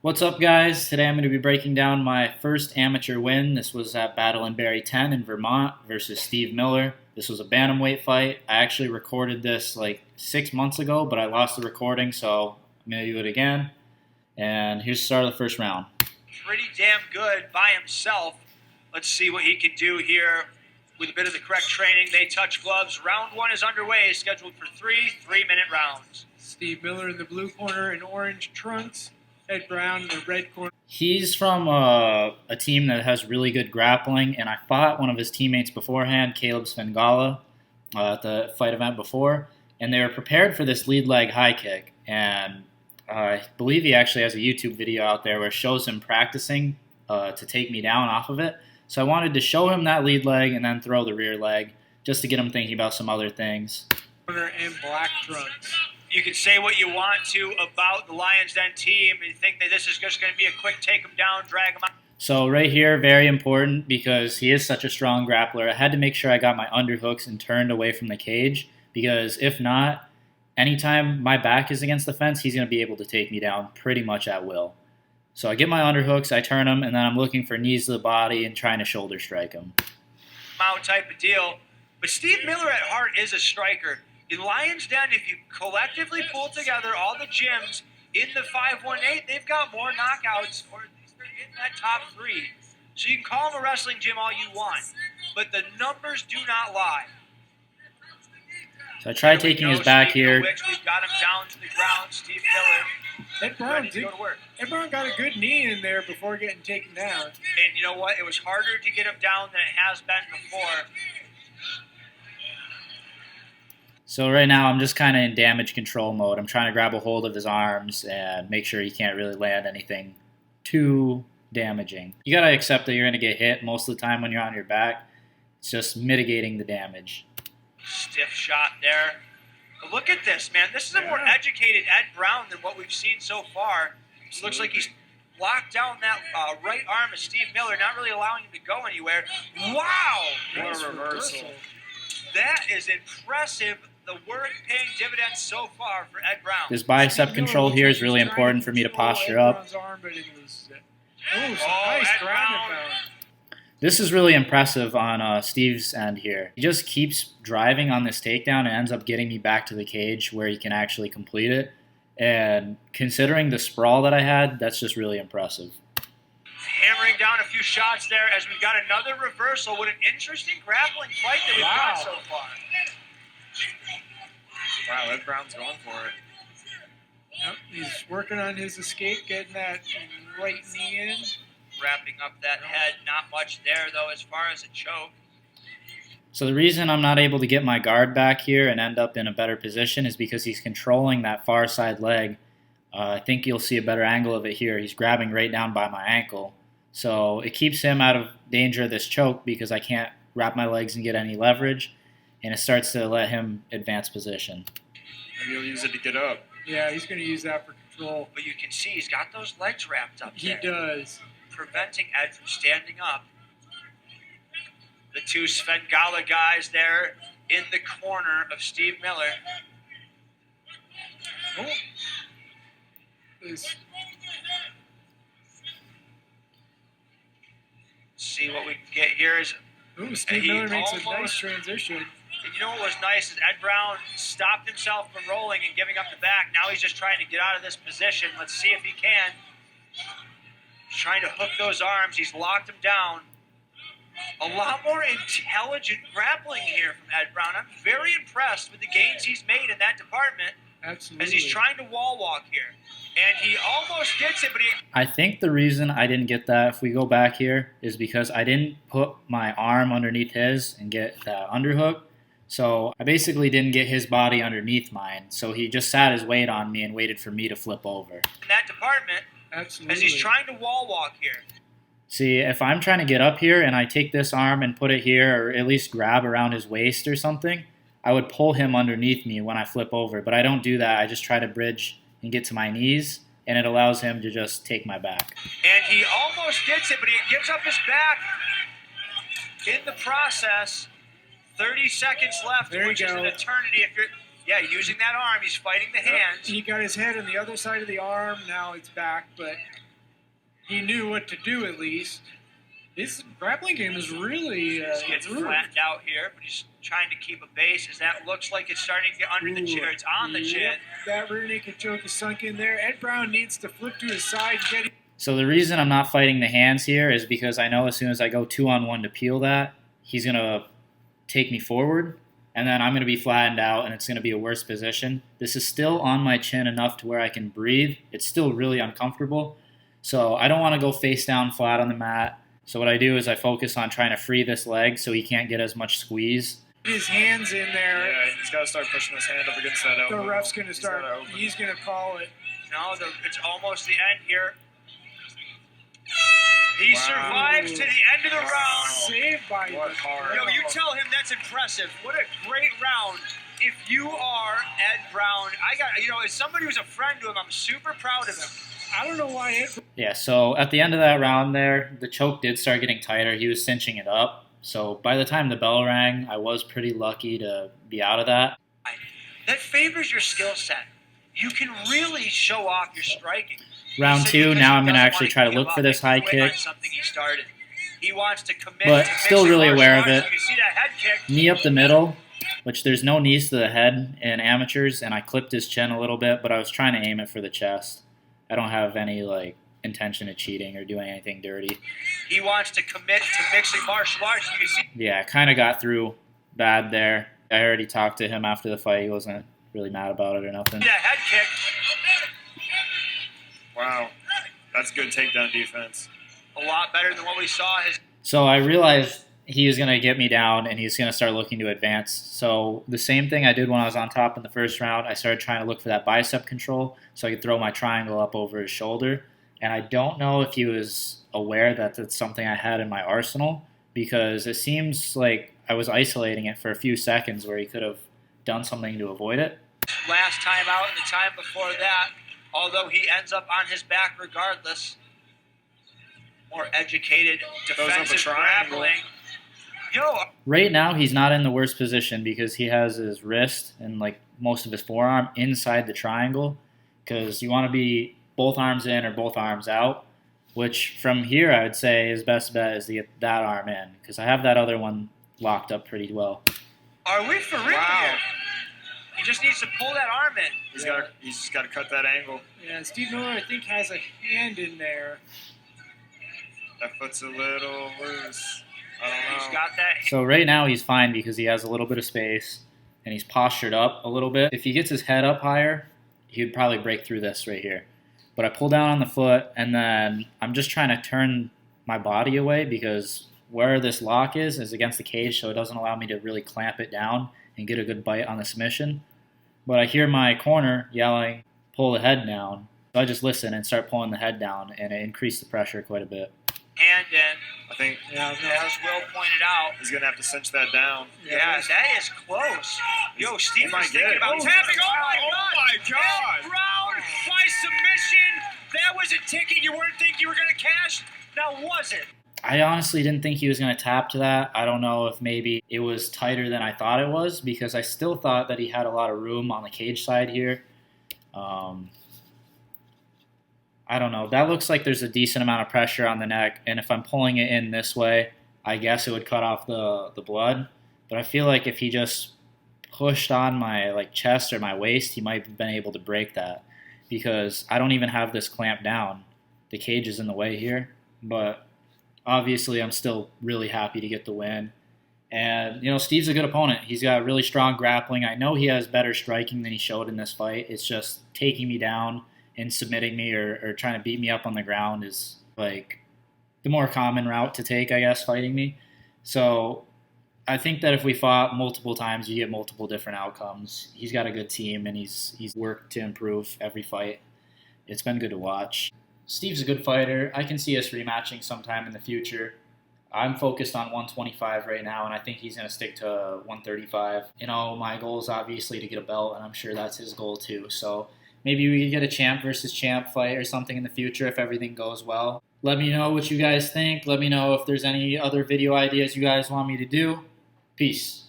What's up, guys? Today I'm going to be breaking down my first amateur win. This was at Battle in Barrie 10 in Vermont versus Steve Miller. This was a bantamweight fight. I actually recorded this like 6 months ago, but I lost the recording, so I'm going to do it again. And here's the start of the first round. Pretty damn good by himself. Let's see what he can do here with a bit of the correct training. They touch gloves. Round one is underway, scheduled for three 3-minute rounds. Steve Miller in the blue corner in orange trunks. Ed Brown in the red corner. He's from a team that has really good grappling, and I fought one of his teammates beforehand, Caleb Svengala, at the fight event before, and they were prepared for this lead leg high kick. And I believe he actually has a YouTube video out there where it shows him practicing to take me down off of it. So I wanted to show him that lead leg and then throw the rear leg just to get him thinking about some other things. Corner and black trunks. You can say what you want to about the Lions Den team and think that this is just going to be a quick take him down, drag him out. So right here, very important because he is such a strong grappler. I had to make sure I got my underhooks and turned away from the cage because if not, anytime my back is against the fence, he's going to be able to take me down pretty much at will. So I get my underhooks, I turn them, and then I'm looking for knees to the body and trying to shoulder strike him. Out type of deal. But Steve Miller at heart is a striker. In Lions Den, if you collectively pull together all the gyms in the 518, they've got more knockouts, or at least they're in that top three. So you can call them a wrestling gym all you want, but the numbers do not lie. So I tried taking his back here. Which we've got him down to the ground. Steve Miller. Ed Brown got a good knee in there before getting taken down. And you know what? It was harder to get him down than it has been before. So right now I'm just kind of in damage control mode. I'm trying to grab a hold of his arms and make sure he can't really land anything too damaging. You got to accept that you're going to get hit most of the time when you're on your back. It's just mitigating the damage. Stiff shot there. But look at this, man. This is a more educated Ed Brown than what we've seen so far. It looks like he's locked down that right arm of Steve Miller, not really allowing him to go anywhere. Wow! What a reversal. That is impressive. The work paying dividends so far for Ed Brown. This bicep control here is really important for me to posture up. This is really impressive on Steve's end here. He just keeps driving on this takedown and ends up getting me back to the cage where he can actually complete it. And considering the sprawl that I had, that's just really impressive. Hammering down a few shots there as we've got another reversal. What an interesting grappling fight that we've got so far. Wow, Ed Brown's going for it. Yep, he's working on his escape, getting that right knee in. Wrapping up that head. Not much there, though, as far as a choke. So the reason I'm not able to get my guard back here and end up in a better position is because he's controlling that far side leg. I think you'll see a better angle of it here. He's grabbing right down by my ankle. So it keeps him out of danger of this choke because I can't wrap my legs and get any leverage. And it starts to let him advance position. Maybe he'll use it to get up. Yeah, he's going to use that for control. But you can see he's got those legs wrapped up there. He does. Preventing Ed from standing up. The two Svengala guys there in the corner of Steve Miller. Oh. See what we can get here is... Ooh, Steve Miller makes a nice transition. And you know what was nice is Ed Brown stopped himself from rolling and giving up the back. Now he's just trying to get out of this position. Let's see if he can. He's trying to hook those arms. He's locked him down. A lot more intelligent grappling here from Ed Brown. I'm very impressed with the gains he's made in that department. Absolutely. As he's trying to wall walk here. And he almost gets it, but he... I think the reason I didn't get that, if we go back here, is because I didn't put my arm underneath his and get that underhook. So I basically didn't get his body underneath mine. So he just sat his weight on me and waited for me to flip over. In that department, absolutely. As he's trying to wall walk here. See, if I'm trying to get up here and I take this arm and put it here, or at least grab around his waist or something, I would pull him underneath me when I flip over. But I don't do that. I just try to bridge and get to my knees, and it allows him to just take my back. And he almost gets it, but he gives up his back in the process. 30 seconds left, which is an eternity. If you're, using that arm, he's fighting the hands. He got his head on the other side of the arm. Now it's back, but he knew what to do at least. His grappling game is really He gets flattened out here, but he's trying to keep a base as that looks like it's starting to get under the chin. It's on the chin. That rear naked choke is sunk in there. Ed Brown needs to flip to his side and get. So the reason I'm not fighting the hands here is because I know as soon as I go 2-on-1 to peel that, he's going to take me forward, and then I'm going to be flattened out, and it's going to be a worse position. This is still on my chin enough to where I can breathe. It's still really uncomfortable. So I don't want to go face down flat on the mat. So what I do is I focus on trying to free this leg so he can't get as much squeeze. His hands in there. Yeah, he's got to start pushing his hand up against that elbow. The ref's going to start. He's going to call it. No, it's almost the end here. He survives to the end of the round. Saved by What hard. Yo, you tell him that's impressive. What a great round. If you are Ed Brown, as somebody who's a friend to him, I'm super proud of him. I don't know why Ed. Yeah, so at the end of that round there, the choke did start getting tighter. He was cinching it up. So by the time the bell rang, I was pretty lucky to be out of that. That favors your skill set. You can really show off your striking. Round two, now I'm going to actually try to look for this high kick. He wants to commit But to still mixing really aware martial of arts. it. You can see that head kick. Knee up the middle, which there's no knees to the head in amateurs, and I clipped his chin a little bit, but I was trying to aim it for the chest. I don't have any intention of cheating or doing anything dirty. He wants to commit to mixing martial arts. You can see Yeah, I kind of got through bad there. I already talked to him after the fight. He wasn't really mad about it or nothing. that head kick. Wow. That's good takedown defense. A lot better than what we saw. So I realized he was going to get me down and he's going to start looking to advance. So the same thing I did when I was on top in the first round, I started trying to look for that bicep control so I could throw my triangle up over his shoulder. And I don't know if he was aware that that's something I had in my arsenal, because it seems like I was isolating it for a few seconds where he could have done something to avoid it. Last time out and the time before that, although he ends up on his back regardless. More educated defensive triangle. grappling. Yo, Right now, he's not in the worst position because he has his wrist and most of his forearm inside the triangle, because you want to be both arms in or both arms out, which from here I would say his best bet is to get that arm in, because I have that other one locked up pretty well. are we for real here? He just needs to pull that arm in. He's just got to cut that angle. Yeah, Steve Miller, I think, has a hand in there. That foot's a little loose. I don't know. He's got that. So right now he's fine because he has a little bit of space and he's postured up a little bit. If he gets his head up higher, he would probably break through this right here. But I pull down on the foot and then I'm just trying to turn my body away because where this lock is against the cage, so it doesn't allow me to really clamp it down and get a good bite on the submission. But I hear my corner yelling, pull the head down. So I just listen and start pulling the head down, and it increased the pressure quite a bit. Hand in. I think As Will pointed out. he's going to have to cinch that down. Yeah, that is close. Yo, Steve might was get thinking it. about Oh, tapping. oh my God. Ed Brown by submission. That was a ticket you weren't thinking you were going to cash. Now was it? I honestly didn't think he was going to tap to that. I don't know if maybe it was tighter than I thought it was, because I still thought that he had a lot of room on the cage side here. I don't know. That looks like there's a decent amount of pressure on the neck, and if I'm pulling it in this way, I guess it would cut off the blood. But I feel like if he just pushed on my chest or my waist, he might have been able to break that, because I don't even have this clamped down. The cage is in the way here, but obviously I'm still really happy to get the win. And, Steve's a good opponent. He's got really strong grappling. I know he has better striking than he showed in this fight. It's just taking me down and submitting me or trying to beat me up on the ground is the more common route to take, I guess, fighting me. So I think that if we fought multiple times, you get multiple different outcomes. He's got a good team, and he's worked to improve every fight. It's been good to watch. Steve's a good fighter. I can see us rematching sometime in the future. I'm focused on 125 right now, and I think he's going to stick to 135. My goal is obviously to get a belt, and I'm sure that's his goal too. So maybe we could get a champ versus champ fight or something in the future if everything goes well. Let me know what you guys think. Let me know if there's any other video ideas you guys want me to do. Peace.